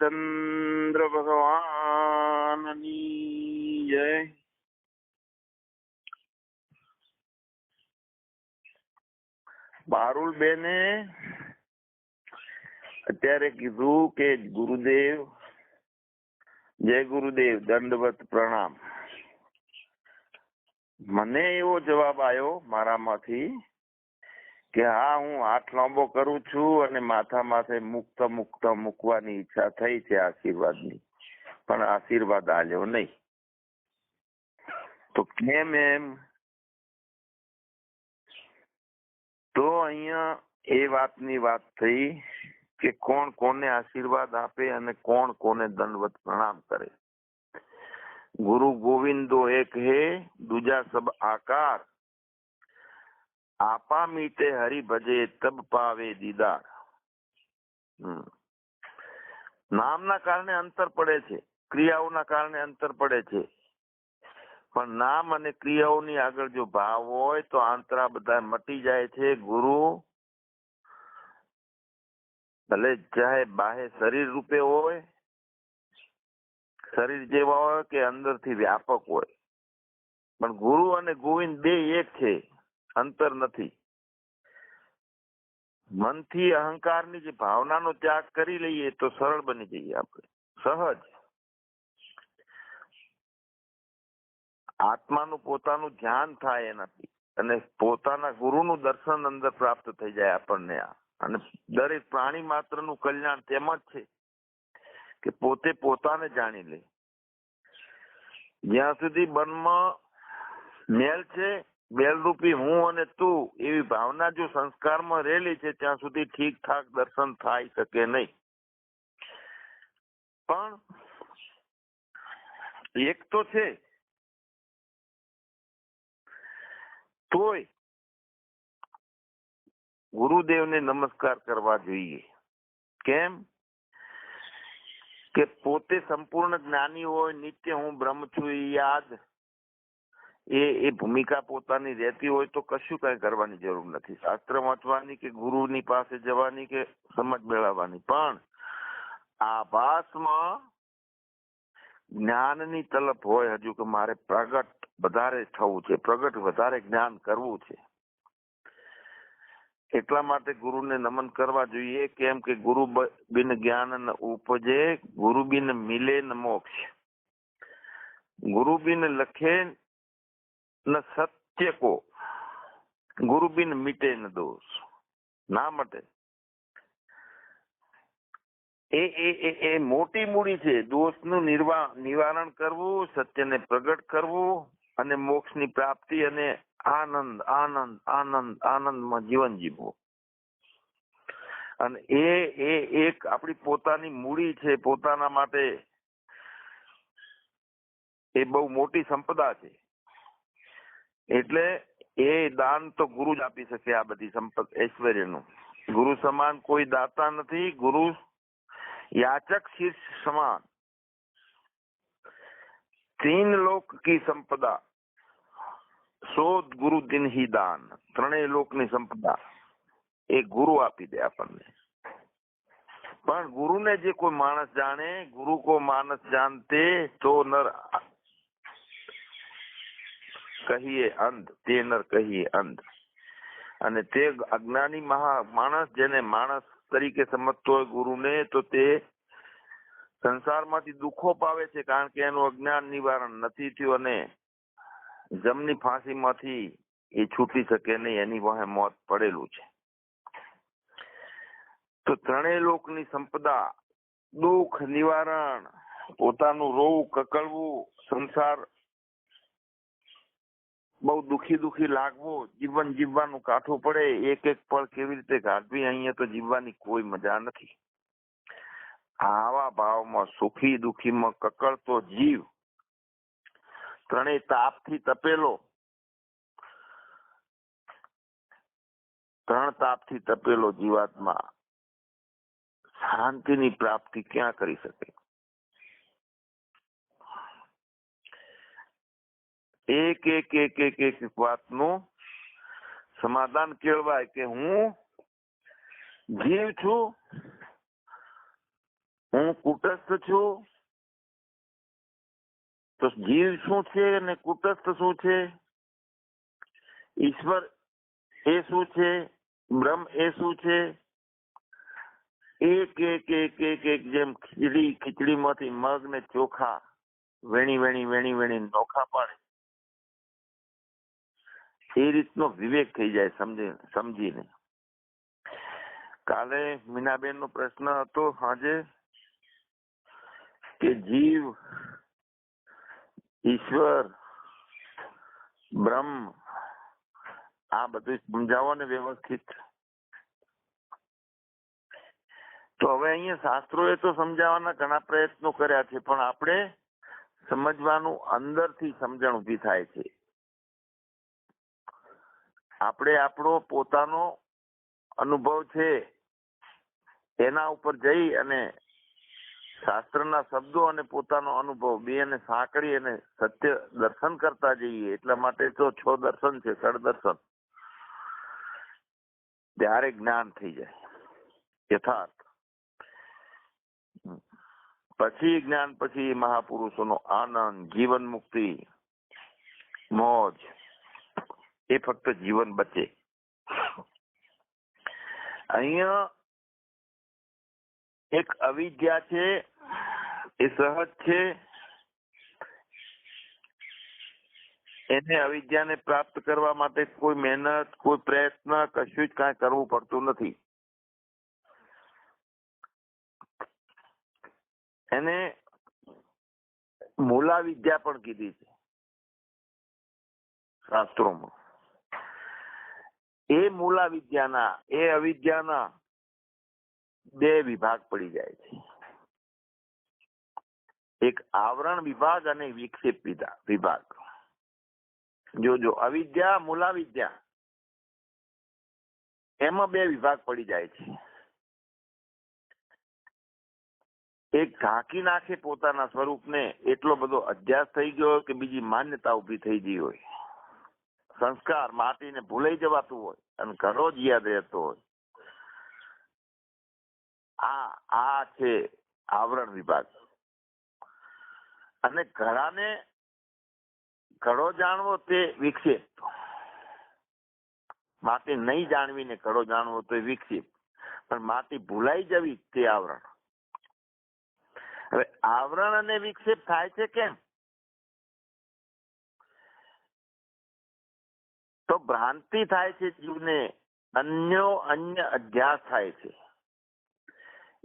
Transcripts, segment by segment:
रामचंद्र भगवान जय। बारुल बेने અત્યારે કીધું કે ગુરુદેવ જય ગુરુદેવ દંડવત પ્રણામ। મને એવો જવાબ આવ્યો મારામાંથી કે હા હું હાથ લાંબો કરું છું અને માથા માથે મુક્ત મુક્ત મૂકવાની ઈચ્છા થઈ છે આશીર્વાદની, પણ આશીર્વાદ આલ્યો નહીં। તો કેમ એમ? તો અહીંયા એ વાતની વાત થઈ કે કોણ કોને આશીર્વાદ આપે અને કોણ કોને દંડવત પ્રણામ કરે। ગુરુ ગોવિંદો એક હે દૂજા સબ આકાર, આપા મીતે હરિ ભજે તબ પાવે દીદાર। નામના કારણે અંતર પડે છે, ક્રિયાઓના કારણે અંતર પડે છે, પણ નામ અને ક્રિયાઓની આગળ જો ભાવ હોય તો આંતરા બધા મટી જાય છે। ગુરુ ભલે ચાહે બાહે શરીર રૂપે હોય, શરીર જેવા હોય કે અંદરથી વ્યાપક હોય, પણ ગુરુ અને ગોવિંદ બે એક છે, અંતર નથી। મનથી અહંકારની જે ભાવનાનો ત્યાગ કરી લઈએ તો સરળ બની જઈએ આપણે, સહજ। આત્માનું પોતાનું ધ્યાન થાય એનાથી અને પોતાના ગુરુનું દર્શન અંદર પ્રાપ્ત થઈ જાય આપણને। અને દરેક પ્રાણી માત્રનું કલ્યાણ તેમ જ છે કે પોતે પોતાને જાણી લે। જ્યાં સુધી મનમાં મેલ છે, બેલરૂપી હું અને તું એવી ભાવના જો સંસ્કારમાં રહેલી છે ત્યાં સુધી ઠીક ઠાક દર્શન થાય શકે નહીં। પણ એક તો છે તોય ગુરુદેવને નમસ્કાર કરવા જોઈએ। કેમ કે પોતે સંપૂર્ણ જ્ઞાની હોય, નિત્ય હું બ્રહ્મ છું એ યાદ એ ભૂમિકા પોતાની રહેતી હોય તો કશું કઈ કરવાની જરૂર નથી, શાસ્ત્ર વાંચવાની કે ગુરુની પાસે જવાની કે સમજ મેળવવાની। પણ આભાસમાં જ્ઞાનની તલપ હોય હજુ કે મારે પ્રગટ વધારે થવું છે, પ્રગટ વધારે જ્ઞાન કરવું છે, એટલા માટે ગુરુને નમન કરવા જોઈએ। કેમ કે ગુરુ બિન જ્ઞાન ન ઉપજે, ગુરુ બિન મિલે ન મોક્ષ, ગુરુ બિન લખે ન સત્ય કો, ગુરુ બિન મિટે ન દોષ। ના મટે એ મોટી મૂડી છે। દોષનું નિવારણ કરવું, સત્યને પ્રગટ કરવું અને મોક્ષની પ્રાપ્તિ અને આનંદ આનંદ આનંદ આનંદમાં જીવન જીવવું। અને એ એક આપણી પોતાની મૂડી છે, પોતાના માટે એ બહુ મોટી સંપદા છે। એટલે એ દાન તો ગુરુ જ આપી શકે, આ બધી સંપદ ઐશ્વર્યનું। ગુરુ સમાન કોઈ દાતા નથી, ગુરુ याचक शीर्ष समान। तीन लोक की संपदा शोध गुरु दिन ही दान, ત્રણેય લોકની સંપદા એ ગુરુ આપી દે આપણને। પણ ગુરુને જે કોઈ માણસ જાણે, ગુરુ કો માનસ જાનતે તો નર કહીએ અંધ, તે નર કહીએ અંધ। અને તે અજ્ઞાની માણસ જેને માણસ તરીકે સમજતો હોય ગુરુને, તો તે સંસારમાંથી દુઃખો પાવે છે, કારણ કે એનું અજ્ઞાન નિવારણ નથી થયું અને જમની ફાંસીમાંથી એ છૂટી શકે નહીં, એની વાહે મોત પડેલું છે। તો ત્રણેય લોકની સંપદા, દુઃખ નિવારણ, પોતાનું રોવું કકળવું, સંસાર બહુ દુખી લાગવું, જીવન જીવવાનું કાઠું પડે, એક એક પળ કેવી રીતે કાઢવી, અહીંયા તો જીવવાની કોઈ મજા નથી। આવા ભાવમાં સુખી દુખીમાં કકળતો જીવ, ત્રણેય તાપથી તપેલો, ત્રણ તાપથી તપેલો જીવાત્મા શાંતિની પ્રાપ્તિ ક્યાં કરી શકે? એક એક એક એક એક વાતનું સમાધાન કેળવાય કે હું જીવ છું, હું કુટસ્થ છું, તો જીવ શું છે અને કુટસ્થ શું છે, ઈશ્વર એ શું છે, બ્રહ્મ એ શું છે, એક એક એક એક એક જેમ ખીચડીમાંથી મગ ને ચોખા વેણી વેણી વેણી વેણી નોખા પાડે એ રીતનો વિવેક થઈ જાય સમજીને. કાલે મીનાબેન નો પ્રશ્ન હતો આજે કે જીવ, ઈશ્વર, બ્રહ્મ આ બધું સમજાવો ને વ્યવસ્થિત. તો હવે અહીંયા શાસ્ત્રોએ તો સમજાવવાના ઘણા પ્રયત્નો કર્યા છે, પણ આપણે સમજવાનું અંદરથી સમજણ ઊભી થાય છે. આપણે આપણો પોતાનો અનુભવ છે એના ઉપર જઈ અને શાસ્ત્રના શબ્દો અને પોતાનો અનુભવ બેને સાંકળી અને સત્ય દર્શન કરતા જઈએ. એટલા માટે તો 6 દર્શન છે, સડદર્શન. ત્યારે જ્ઞાન થઈ જાય યથાર્થ. પછી જ્ઞાન, પછી મહાપુરુષોનો આનંદ, જીવન મુક્તિ, મોજ, એ ફક્ત જીવન બચે. અહીંયા એક અવિદ્યા છે, એ સહજ છે. એને અવિદ્યાને પ્રાપ્ત કરવા માટે કોઈ મહેનત, કોઈ પ્રયત્ન, કશું જ કાંઈ કરવું પડતું નથી. એને મૂલા વિદ્યા પણ કીધી છે શાસ્ત્રોમાં. એ મૂલા વિદ્યાના, એ અવિદ્યાના 2 વિભાગ પડી જાય છે. એક આવરણ વિભાગ અને વિક્ષેપ વિભાગ. જો અવિદ્યા, મૂલા વિદ્યા, એમાં 2 વિભાગ પડી જાય છે. એક ઢાંકી નાખે પોતાના સ્વરૂપને, એટલો બધો અધ્યાસ થઈ ગયો કે બીજી માન્યતા ઉભી થઈ ગઈ હોય, સંસ્કાર માટીને ભૂલાઈ જવાતું હોય અને ઘણો જ યાદ રહેતો હોય. આ છે આવરણ વિભાગ. અને ઘડાને ઘડો જાણવો તે વિક્ષેપ. માટી નહીં જાણવીને ઘડો જાણવો તો વિક્ષેપ, પણ માટી ભૂલાઈ જવી તે આવરણ. હવે આવરણ અને વિક્ષેપ થાય છે કેમ? તો ભ્રાંતિ થાય છે જીવને, અન્ય અધ્યાસ થાય છે.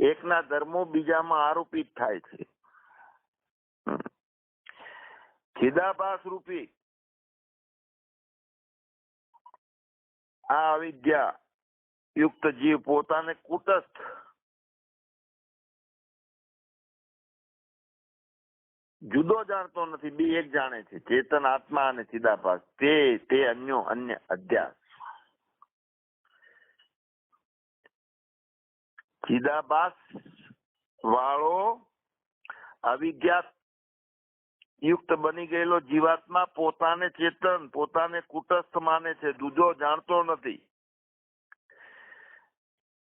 એકના ધર્મો બીજામાં આરોપિત થાય છે. ચિદાભાસ રૂપી આ અવિદ્યા યુક્ત જીવ પોતાને કુટસ્થ, જુદો જાણતો નથી, 2 એક જાણે છે. ચેતન આત્મા અને ચિદાભાસ તે અન્ય અધ્યાસ. ચિદાભાસ વાળો અવિદ્યા યુક્ત બની ગયેલો જીવાત્મા પોતાને ચેતન, પોતાને કુટસ્થ માને છે, જુદો જાણતો નથી.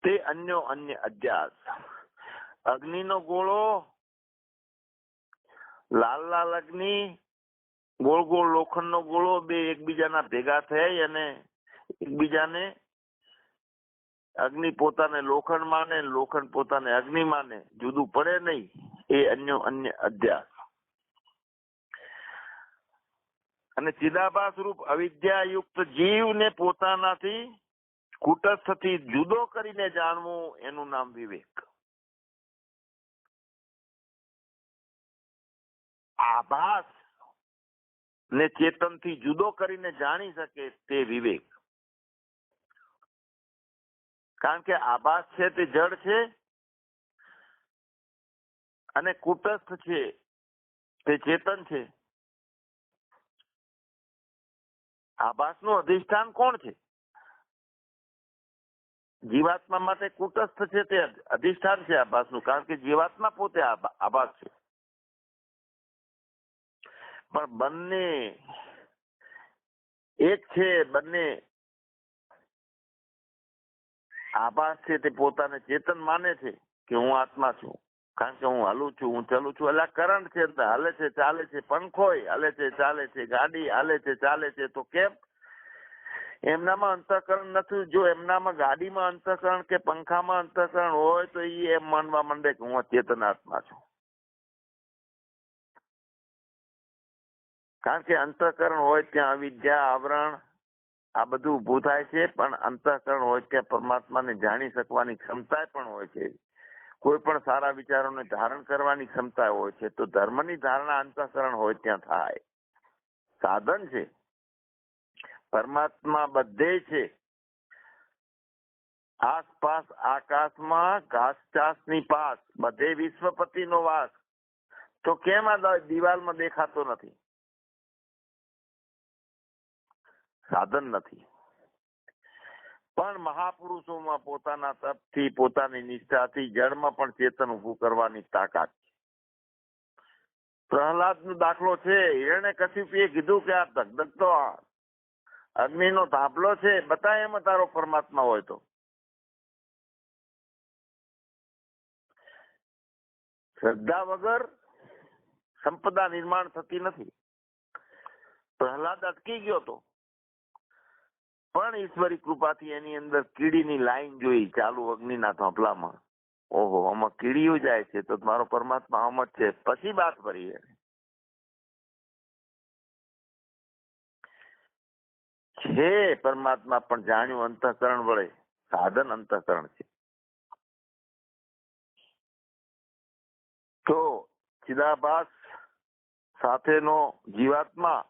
તે અન્ય અધ્યાસ. અગ્નિનો ગોળો, લાલ અગ્નિ, ગોળ ગોળ લોખંડનો ગોળો, 2 એકબીજાના ભેગા થઈ અને એકબીજાને, અગ્નિ પોતાને લોખંડ માને, લોખંડ પોતાને અગ્નિ માને, જુદું પડે નહીં. એ અન્ય અધ્યાસ. અને ચિદાભાસ રૂપ અવિદ્યા યુક્ત જીવને પોતાનાથી, કુટસ્થથી જુદો કરીને જાણવું, એનું નામ વિવેક. આભાસ ને ચેતનથી જુદો કરીને જાણી શકે તે વિવેક. કારણ કે આભાસ છે તે જડ છે અને કુટસ્થ છે તે ચેતન છે. આભાસનું અધિષ્ઠાન કોણ છે? જીવાત્મા માટે કુટસ્થ છે તે અધિષ્ઠાન છે આભાસનું, કારણ કે જીવાત્મા પોતે આભાસ છે. પણ બંને એક છે. બંને આભાસ છે તે પોતાને ચેતન માને છે કે હું આત્મા છું, કારણ કે હું હલું છું, હું ચલું છું, એટલે કરંટ છે, હાલે છે, ચાલે છે, પંખોય હાલે છે, ચાલે છે, ગાડી હાલે છે, ચાલે છે, તો કેમ એમનામાં અંતઃકરણ નથી? જો એમનામાં ગાડીમાં અંતઃકરણ કે પંખામાં અંતઃકરણ હોય તો એ એમ માનવા માંડે કે હું ચેતનાત્મા છું. કારણ કે અંતઃકરણ હોય ત્યાં અવિદ્યા, આવરણ આ બધું ઊભું થાય છે, પણ અંતઃકરણ હોય ત્યાં પરમાત્માને જાણી શકવાની ક્ષમતા પણ હોય છે. કોઈ પણ સારા વિચારોને ધારણ કરવાની ક્ષમતા હોય છે. તો ધર્મની ધારણા અંતઃકરણ હોય ત્યાં થાય. સાધન છે, પરમાત્મા બધે છે. આસપાસ આકાશમાં ઘાસચાસની પાસ બધે વિશ્વપતિનો વાસ. તો કેમ આ દિવાલમાં દેખાતો નથી? સાધન નથી. પણ મહાપુરુષોમાં પોતાના તપથી, પોતાની નિષ્ઠાથી જળમાં પણ ચેતન ઉભું કરવાની તાકાત છે. પ્રહલાદનો દાખલો છે. હિરણ્યકશિપુએ કીધું કે આ ધગધગતો અગ્નિનો ધાબલો છે, બતાય એમાં તારો પરમાત્મા હોય તો. શ્રદ્ધા વગર સંપદા નિર્માણ થતી નથી. પ્રહલાદ અટકી ગયો તો, પણ ઈશ્વરી કૃપાથી એની અંદર કીડીની લાઈન જોઈ ચાલુ અગ્નિના થાંભલામાં. ઓહો, આમાં કીડીઓ જાય છે તો મારો પરમાત્મા આમ જ છે. પછી વાત કરી છે પરમાત્મા, પણ જાણ્યું અંતઃકરણ વડે. સાધન અંતઃકરણ છે. તો ચિદાભાસ સાથેનો જીવાત્મા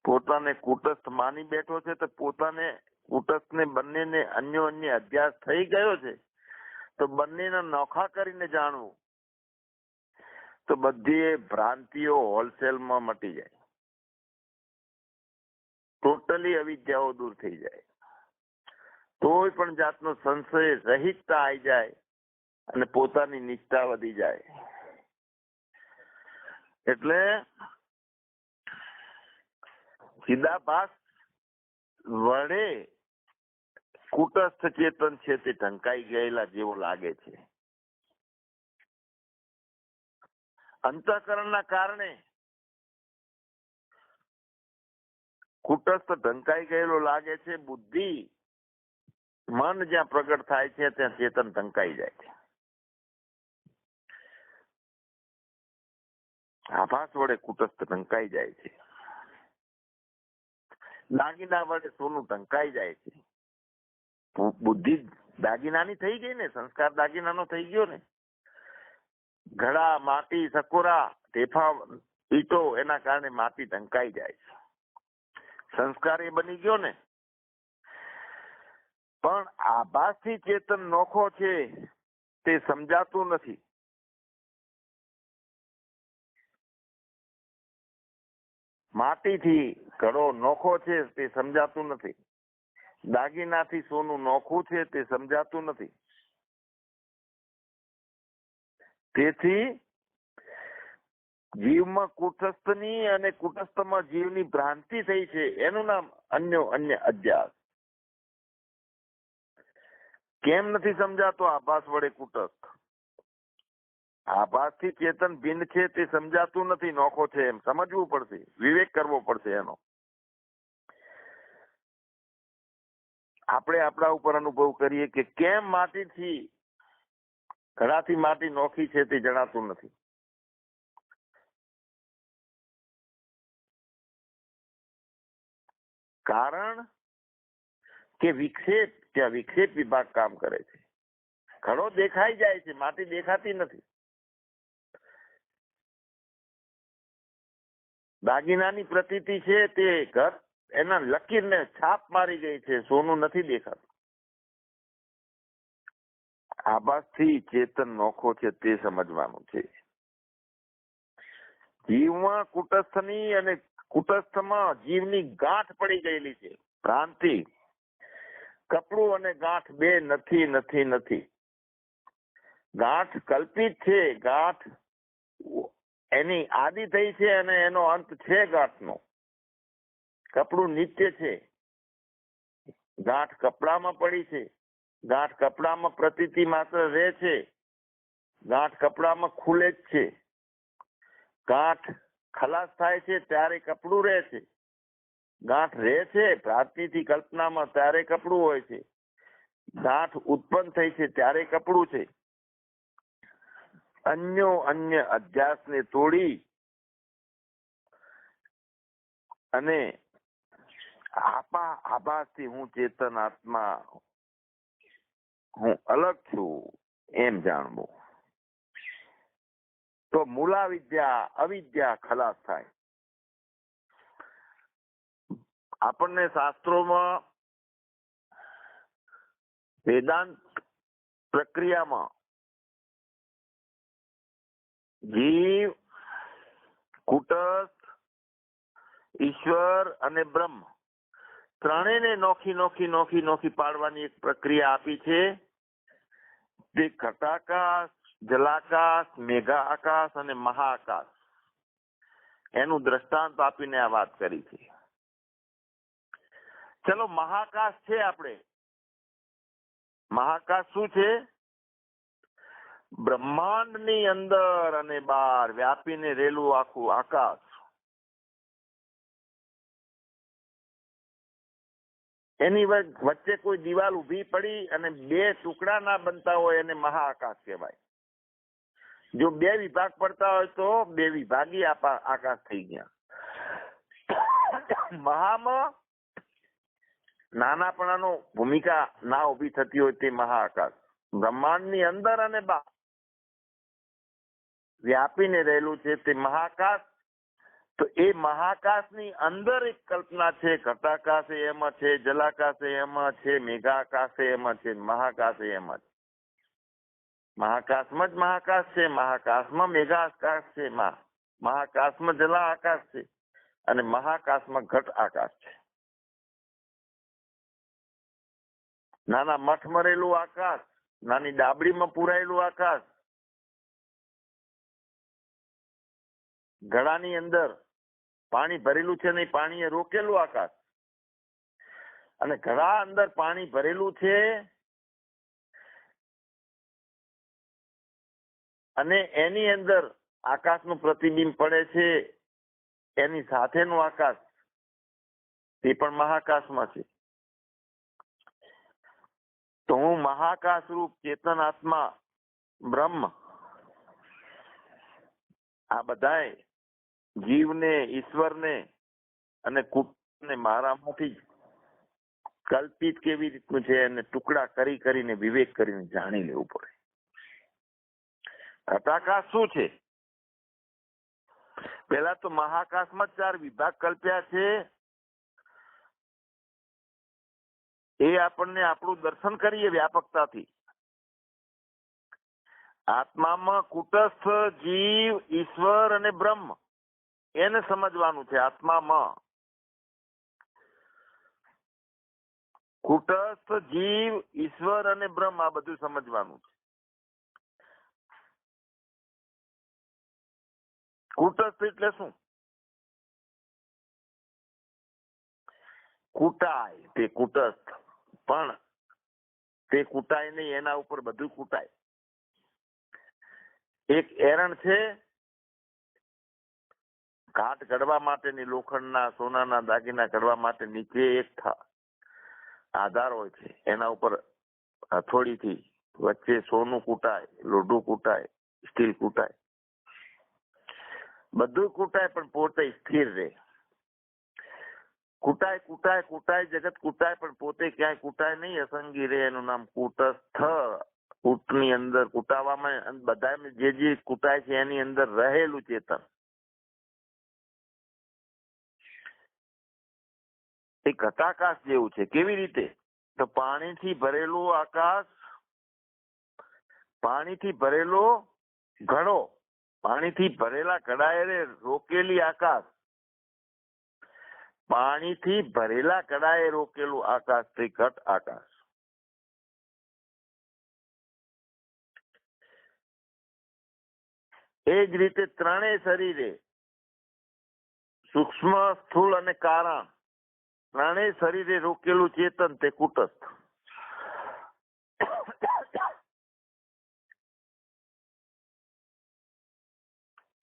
પોતાને કુટસ્થ માની બેઠો છે, તો પોતાને કુટસ્થને બંનેને અન્ય અધ્યાસ થઈ ગયો છે. તો બંનેને નોખા કરીને જાણવું, તો બધી ભ્રાંતિઓ હોલસેલમાં મટી જાય. ટોટલી અવિદ્યાઓ દૂર થઈ જાય. કોઈ પણ જાતનો સંશય રહિતતા આવી જાય અને પોતાની નિષ્ઠા વધી જાય. એટલે ચિદાભાસ વડે કુટસ્થ ચેતન છે તે ઢંકાઈ ગયેલા જેવો લાગે છે. અંતઃકરણના કારણે કુટસ્થ ઢંકાઈ ગયેલો લાગે છે. બુદ્ધિ, મન જ્યાં પ્રગટ થાય છે ત્યાં ચેતન ઢંકાઈ જાય છે. આભાસ વડે કુટસ્થ ઢંકાઈ જાય છે. દાગીના વડે સોનું ઢંકાઈ જાય છે. બુદ્ધિ દાગીનાની થઈ ગઈ ને, સંસ્કાર દાગીનાનો થઈ ગયો ને. ઘડા, માટી, સકોરા, ઢેફા, ઈટો, એના કારણે માટી ઢંકાઈ જાય છે. સંસ્કાર એ બની ગયો ને. પણ આભાસથી ચેતન નોખો છે તે સમજાતું નથી. માટીથી ઘડો નોખો છે તે સમજાતું નથી. દાગીનાથી સોનું નોખું છે તે સમજાતું નથી. તેથી જીવમાં કુટસ્થની અને કુટસ્થમાં જીવની ભ્રાંતિ થઈ છે. એનું નામ અન્ય અધ્યાસ. કેમ નથી સમજાતો? આભાસ વડે કુટસ્થ. આભાસથી ચેતન ભિન્ન છે તે સમજાતું નથી. નોખો છે એમ સમજવું પડશે, વિવેક કરવો પડશે એનો. આપણે આપણા ઉપર અનુભવ કરીએ કે કેમ માટીથી, ઘડાથી માટી નોખી છે તે જણાતું નથી. કારણ કે ત્યાં વિક્ષેપ વિભાગ કામ કરે છે. ઘડો દેખાઈ જાય છે, માટી દેખાતી નથી. દાગીનાની પ્રતીતિ છે તે ઘર એના લકીરને છાપ મારી ગઈ છે, સોનું નથી દેખાતું. આભાસથી ચેતન નોખો છે તે સમજવાનું છે. જીવમાં કુટસ્થની અને કુટસ્થમાં જીવની ગાંઠ પડી ગયેલી છે. ભ્રાંતિ, કપડું અને ગાંઠ બે નથી. ગાંઠ કલ્પિત છે. ગાંઠ એની આદિ થઈ છે અને એનો અંત છે ગાંઠનો. કપડું નિત્ય છે. ગાંઠ કપડામાં પડી છે. ગાંઠ કપડામાં પ્રતીતિ માત્ર રહે છે. ગાંઠ કપડામાં ખુલે જ છે. ગાંઠ ખલાસ થાય છે ત્યારે કપડું રહે છે. ગાંઠ રહે છે પ્રાપ્તિથી કલ્પનામાં ત્યારે કપડું હોય છે. ગાંઠ ઉત્પન્ન થઈ છે ત્યારે કપડું છે. અન્ય અધ્યાસને તોડી અને આભાસથી હું ચેતન આત્મા, હું અલગ છું એમ જાણવું, તો મૂલા વિદ્યા અવિદ્યા ખલાસ થાય. આપણને શાસ્ત્રોમાં વેદાંત પ્રક્રિયામાં જીવ, કુટસ્થ, ઈશ્વર અને બ્રહ્મ ત્રણેયને નોખી પાડવાની એક પ્રક્રિયા આપી છે. તે ઘટાકાશ, જલાકાશ, મેઘા આકાશ અને મહાઆકાશ એનું દ્રષ્ટાંત આપીને આ વાત કરી છે. ચલો મહાકાશ છે. આપણે મહાકાશ શું છે? બ્રહ્માંડની અંદર અને બહાર વ્યાપીને રહેલું આખું આકાશ. એની વચ્ચે કોઈ દિવાલ ઉભી પડી અને બે ટુકડા ના બનતા હોય એને મહાઆકાશ કહેવાય. જો બે વિભાગ પડતા હોય તો બે વિભાગી આકાશ થઈ ગયા. મહામાં નાનાપણાનો ભૂમિકા ના ઉભી થતી હોય તે મહાઆકાશ. બ્રહ્માંડની અંદર અને બહાર વ્યાપીને રહેલું છે તે મહાકાશ. તો એ મહાકાશની અંદર એક કલ્પના છે. ઘટાકાશ એમાં છે, જલાકાશ એમાં છે, મેઘાકાશ એમાં છે, મહાકાશ એમાં છે. મહાકાશમાં જ મહાકાશ છે, મહાકાશમાં મેઘાકાશ છે, મહાકાશમાં જલા આકાશ છે અને મહાકાશમાં ઘટ આકાશ છે. નાના મઠ મરેલું આકાશ, નાની ડાબડીમાં પુરાયેલું આકાશ, ઘડાની અંદર પાણી ભરેલું છે ને પાણીએ રોકેલું આકાશ, અને ઘડા અંદર પાણી ભરેલું છે અને એની અંદર આકાશનું પ્રતિબિંબ પડે છે. એની સાથેનું આકાશ તે પણ મહાકાશમાં છે. તો હું મહાકાશ રૂપ ચેતન આત્મા બ્રહ્મ આ બધાએ જીવને, ઈશ્વરને અને કુટુંબને મારામાંથી કલ્પિત કેવી રીતનું છે એને ટુકડા કરીને વિવેક કરીને જાણી લેવું પડે. ઘટાકાશ શું છે? પેલા તો મહાકાશમાં 4 વિભાગ કલ્પ્યા છે. એ આપણને આપણું દર્શન કરીએ વ્યાપકતાથી. આત્મામાં કુટસ્થ, જીવ, ઈશ્વર અને બ્રહ્મ એને સમજવાનું છે. આત્મામાં કુટસ્થ, જીવ, ઈશ્વર અને બ્રહ્મ આ બધું સમજવાનું છે. કુટસ્થ એટલે શું? કૂટાય, તે કુટસ્થ. પણ તે કૂટાય નહીં, એના ઉપર બધું કૂટાય. એક એરણ છે, ઘાટ ઘડવા માટેની લોખંડના, સોનાના દાગીના ઘડવા માટે નીચે એક આધાર હોય છે. એના ઉપર હથોડીથી વચ્ચે સોનું કૂટાય, લોઢું કૂટાય, સ્ટીલ કૂટાય, બધું કૂટાય પણ પોતે સ્થિર રહે. કૂટાય કૂટાય કૂટાય જગત કૂટાય પણ પોતે ક્યાંય કૂટાય નહીં, અસંગી રહે. એનું નામ કૂટસ્થ. કૂટની અંદર કૂટાવામાં બધા જે કૂટાય છે એની અંદર રહેલું ચેતન. એ ઘટાકાશ જેવું છે. કેવી રીતે? તો પાણીથી ભરેલું આકાશ, પાણીથી ભરેલો ઘડો, પાણીથી ભરેલા ઘડાએ રોકેલી આકાશ, પાણીથી ભરેલા ઘડાએ રોકેલું આકાશ તે ઘટ આકાશ. એ જ રીતે ત્રણેય શરીરે સૂક્ષ્મ, સ્થૂળ અને કારણ ત્રણેય શરીરે રોકેલું ચેતન તે કુટસ્થ.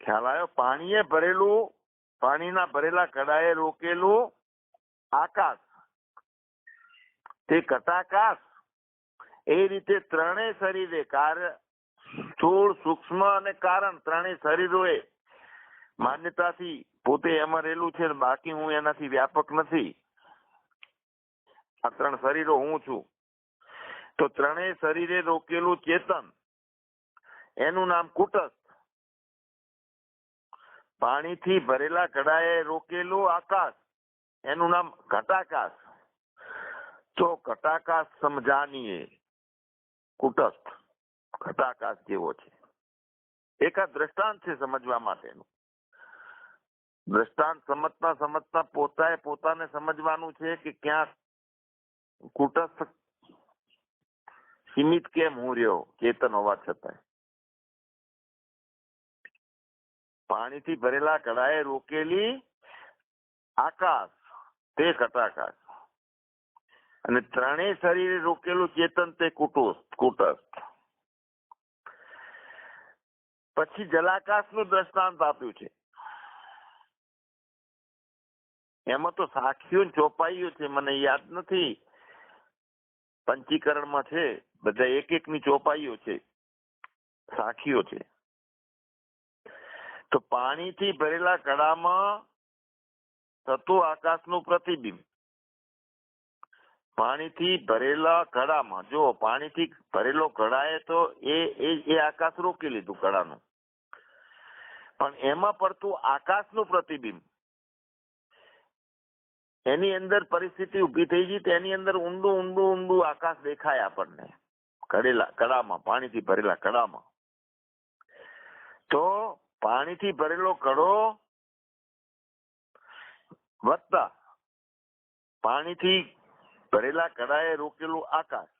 ખ્યાલ આવ્યો? પાણીએ ભરેલું, પાણીના ભરેલા કડાએ રોકેલું આકાશ તે ઘટાકાશ. એ રીતે ત્રણેય શરીરે કાર્ય, સ્થૂળ, સૂક્ષ્મ અને કારણ, ત્રણેય શરીરોએ માન્યતાથી પોતે એમાં રહેલું છે, બાકી હું એનાથી વ્યાપક નથી. આ ત્રણ શરીરો હું છું. તો ત્રણેય શરીરે રોકેલું ચેતન, એનું નામ કુટસ્થ. પાણીથી ભરેલા ઘડાએ રોકેલું આકાશ, એનું નામ ઘટાકાશ. તો ઘટાકાશ સમજાનીએ, કુટસ્થ ઘટાકાશ જેવો છે. એક આ દ્રષ્ટાંત છે સમજવા માટેનું. દ્રષ્ટાંત સમજતા સમજતા પોતાને સમજવાનું છે કે ક્યાં કુટસ્થ સીમિત કેમ હું રહ્યો ચેતન હોવા છતાં. પાણીથી ભરેલા કડાએ રોકેલી આકાશ તે ઘટાકાશ, અને ત્રણેય શરીરે રોકેલું ચેતન તે કુટસ્થ. પછી જલાકાશનું દ્રષ્ટાંત આપ્યું છે. એમાં તો સાખીઓ ચોપાઈઓ છે, મને યાદ નથી, પંચીકરણમાં છે, બધા એક એક ની ચોપાઈઓ છે, સાખીઓ છે. તો પાણીથી ભરેલા કડામાં થતું આકાશનું પ્રતિબિંબ. પાણીથી ભરેલા કડામાં, જો પાણીથી ભરેલો કડાએ તો એ આકાશ રોકી લીધું કડાનું, પણ એમાં પડતું આકાશનું પ્રતિબિંબ, એની અંદર પરિસ્થિતિ ઉભી થઈ ગઈ, તેની અંદર ઊંડું ઊંડું ઊંડું આકાશ દેખાય આપણને કડામાં, પાણીથી ભરેલા કડામાં. તો પાણીથી ભરેલો કડો વત્તા પાણીથી ભરેલા કડાએ રોકેલું આકાશ,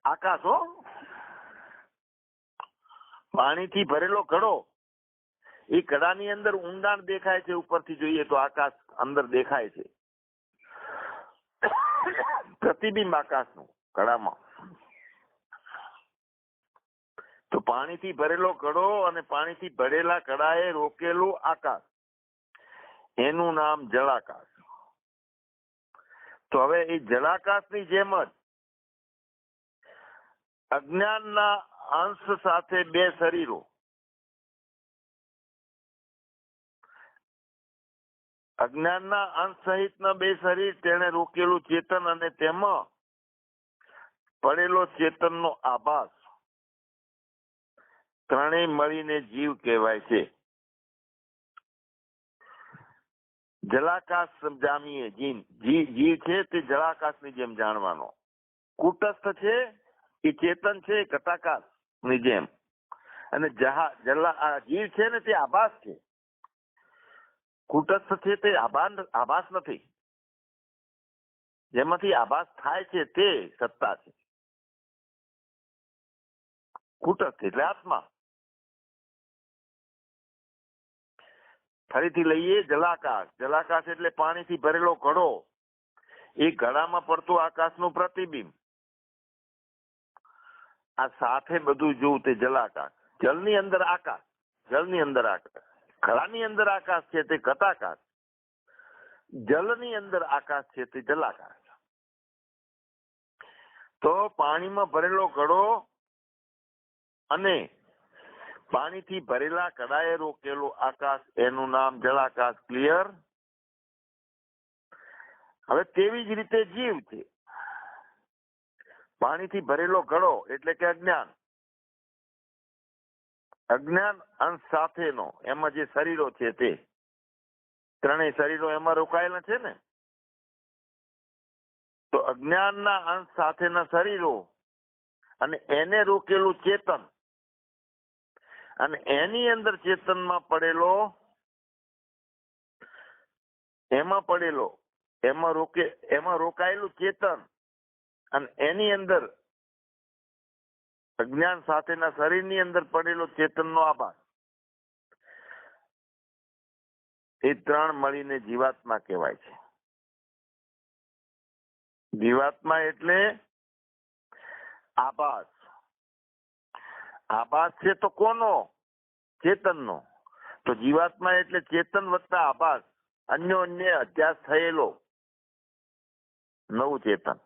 આકાશ હો, પાણીથી ભરેલો કડો, એ કડાની અંદર ઊંડાણ દેખાય છે, ઉપરથી જોઈએ તો આકાશ અંદર દેખાય છે, પ્રતિબિંબ આકાશનું કડામાં. તો પાણીથી ભરેલો કડો અને પાણીથી ભરેલા કડાએ રોકેલું આકાશ, એનું નામ જળાકાશ. તો હવે એ જળાકાશની જેમ જ અજ્ઞાનના અંશ સાથે બે શરીરો, અજ્ઞાનના અંશ સહિતના બે શરીર, તેને રોકેલું ચેતન અને તેમાં પડેલો ચેતનનો આભાસ, ત્રણેય મળીને જીવ કહેવાય છે. જલાકાશ જામીએ, જીવ છે તે જલાકાશની જેમ જાણવાનો. કુટસ્થ છે એ ચેતન છે ઘટાકાશ ની જેમ, અને જીવ છે ને તે આભાસ છે. કુટસ્થ છે તે આભાસ નથી, જેમાંથી આભાસ થાય છે તે સત્તા છે. કુટસ્થ એટલે આત્મા. ફરીથી લઈએ જલાકાશ. જલાકાશ એટલે પાણીથી ભરેલો ઘડો, એ ઘડામાં પડતું આકાશનું પ્રતિબિંબ. આ સાથે બધું જોવું તે જલાકાશ. જલની અંદર આકાશ, જલની અંદર આકાશ, ઘડાની અંદર આકાશ છે તે ઘટાકાશ, જલની અંદર આકાશ છે તે જલાકાશ. તો પાણીમાં ભરેલો ઘડો અને પાણીથી ભરેલા કડાએ રોકેલું આકાશ, એનું નામ જળાકાશ. ક્લિયર? હવે તેવી જ રીતે જીવ છે. પાણીથી ભરેલો ઘડો એટલે કે અજ્ઞાન, અજ્ઞાન અંશ સાથેનો, એમાં જે શરીરો છે તે ત્રણેય શરીરો એમાં રોકાયેલા છે ને. તો અજ્ઞાનના અંશ સાથેના શરીરો અને એને રોકેલું ચેતન, અને એની અંદર ચેતનમાં પડેલો, એમાં રોકાયેલું ચેતન, અને એની અંદર અજ્ઞાન સાથેના શરીરની અંદર પડેલો ચેતનનો આભાસ, એ ત્રણ મળીને જીવાત્મા કહેવાય છે. જીવાત્મા એટલે આભાસ. આભાસ છે તો કોનો? ચેતનનો. તો જીવાત્મા એટલે ચેતન વત્તા આભાસ, અન્યોન્ય અધ્યાસ થયેલો નવું ચેતન.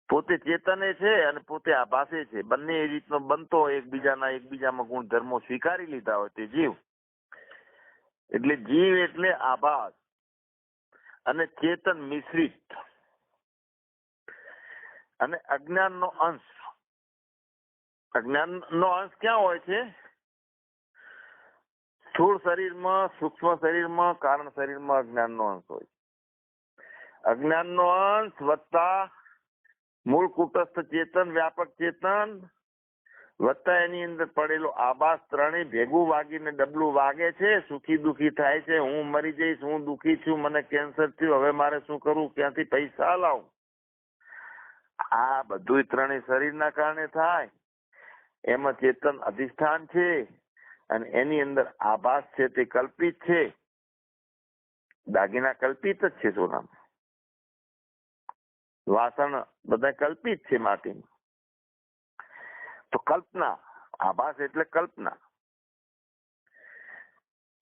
પોતે ચેતને છે અને પોતે આભાસે છે, બંને એ રીતનો બનતો એકબીજામાં ગુણધર્મો સ્વીકારી લીધા હોય તે જીવ. એટલે જીવ એટલે આભાસ અને ચેતન મિશ્રિત અને અજ્ઞાનનો અંશ. અજ્ઞાનનો અંશ ક્યાં હોય છે? સ્થૂળ શરીરમાં, સૂક્ષ્મ શરીરમાં, કારણ શરીરમાં અજ્ઞાનનો અંશ હોય. અજ્ઞાનનો અંશ વત્તા મૂળ કુટસ્થ ચેતન, વ્યાપક ચેતન વત્તા એની અંદર પડેલો આભાસ, ત્રણેય ભેગું વાગીને ડબલું વાગે છે. સુખી દુખી થાય છે, હું મરી જઈશ, હું દુખી છું, મને કેન્સર થયું, હવે મારે શું કરવું, ક્યાંથી પૈસા લાવું. આ બધું ત્રણેય શરીરના કારણે થાય. એમાં ચેતન અધિષ્ઠાન છે અને એની અંદર આભાસ છે તે કલ્પિત છે. દાગીના કલ્પિત જ છે, સોનામાં વાસણ બધા કલ્પિત છે માટીમાં. તો કલ્પના, આભાસ એટલે કલ્પના.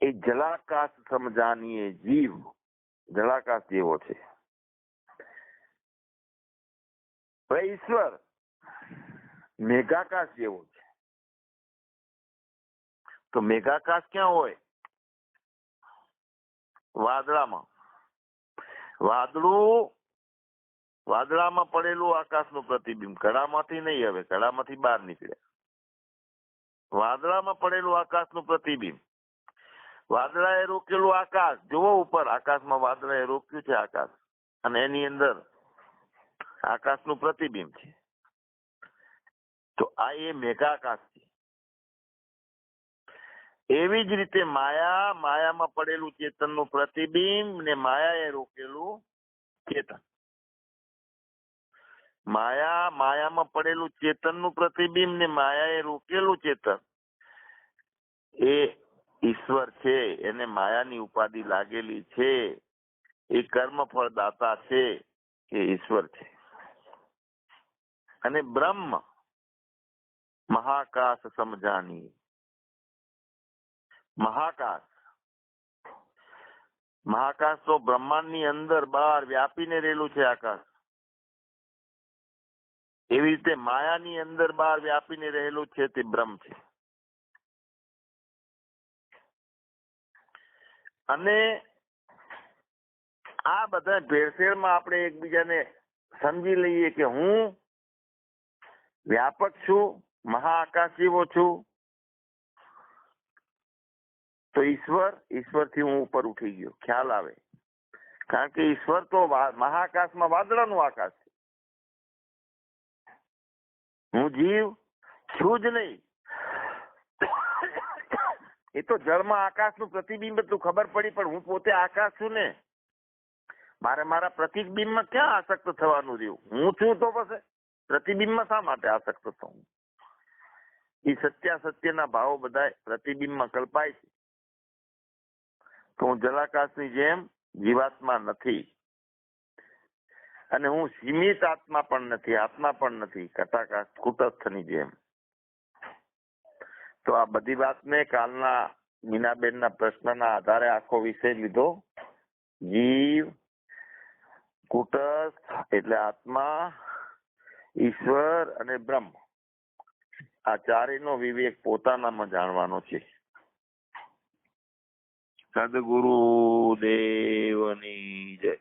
એ જલાકાશ સમજાનીએ જીવ જલાકાશ જેવો છે. હવે ઈશ્વર મેઘાકાશ જેવો છે. તો મેઘાકાશ ક્યાં હોય? વાદળામાં. વાદળામાં પડેલું આકાશનું પ્રતિબિંબ, ઘડામાંથી નહીં, હવે ઘડામાંથી બહાર નીકળ્યા. વાદળામાં પડેલું આકાશનું પ્રતિબિંબ, વાદળાએ રોકેલું આકાશ. જુઓ ઉપર આકાશમાં વાદળાએ રોક્યું છે આકાશ, અને એની અંદર આકાશનું પ્રતિબિંબ છે. તો આ એ મેઘાકાશ છે. એવી જ રીતે માયામાં પડેલું ચેતનનું પ્રતિબિંબ ને માયાએ રોકેલું ચેતન. માયામાં પડેલું ચેતનનું પ્રતિબિંબ ને માયાએ રોકેલું ચેતન એ ઈશ્વર છે. એને માયાની ઉપાધિ લાગેલી છે. એ કર્મફળ દાતા છે, એ ઈશ્વર છે. અને બ્રહ્મ મહાકાશ સમજાની. મહાકાશ તો બ્રહ્માંડની અંદર બહાર વ્યાપીને રહેલું છે આકાશ. એવી રીતે માયાની અંદર બહાર વ્યાપીને રહેલું છે તે બ્રહ્મ છે. અને આ બધા ભેળસેળમાં આપણે એકબીજાને સમજી લઈએ કે હું વ્યાપક છું, મહાઆકાશ જેવો છું, તો ઈશ્વરથી હું ઉપર ઉઠી ગયો, ખ્યાલ આવે. કારણ કે ઈશ્વર તો મહાઆકાશમાં વાદળાનું આકાશ છે. હું જીવ છું જ નહીં. એ તો જળમાં આકાશનું પ્રતિબિંબ હતું, ખબર પડી, પણ હું પોતે આકાશ છું ને. મારે મારા પ્રતિબિંબમાં ક્યાં આસક્ત થવાનું રહ્યું? હું છું તો પછી પ્રતિબિંબમાં શા માટે આસક્ત થવું? એ સત્યાસત્યના ભાવો બધા પ્રતિબિંબમાં કલ્પાય છે. તો હું જલાકાશની જેમ જીવાત્મા નથી, અને હું સીમિત આત્મા પણ નથી, આત્મા પણ નથી, કટાકાશ કુટસ્થની જેમ. તો આ બધી વાતને કાલના મીનાબેનના પ્રશ્નના આધારે આખો વિષય લીધો. જીવ, કુટસ્થ એટલે આત્મા, ઈશ્વર અને બ્રહ્મ, આ ચારેયનો વિવેક પોતાનામાં જાણવાનો છે. સદગુરુ દેવની જય.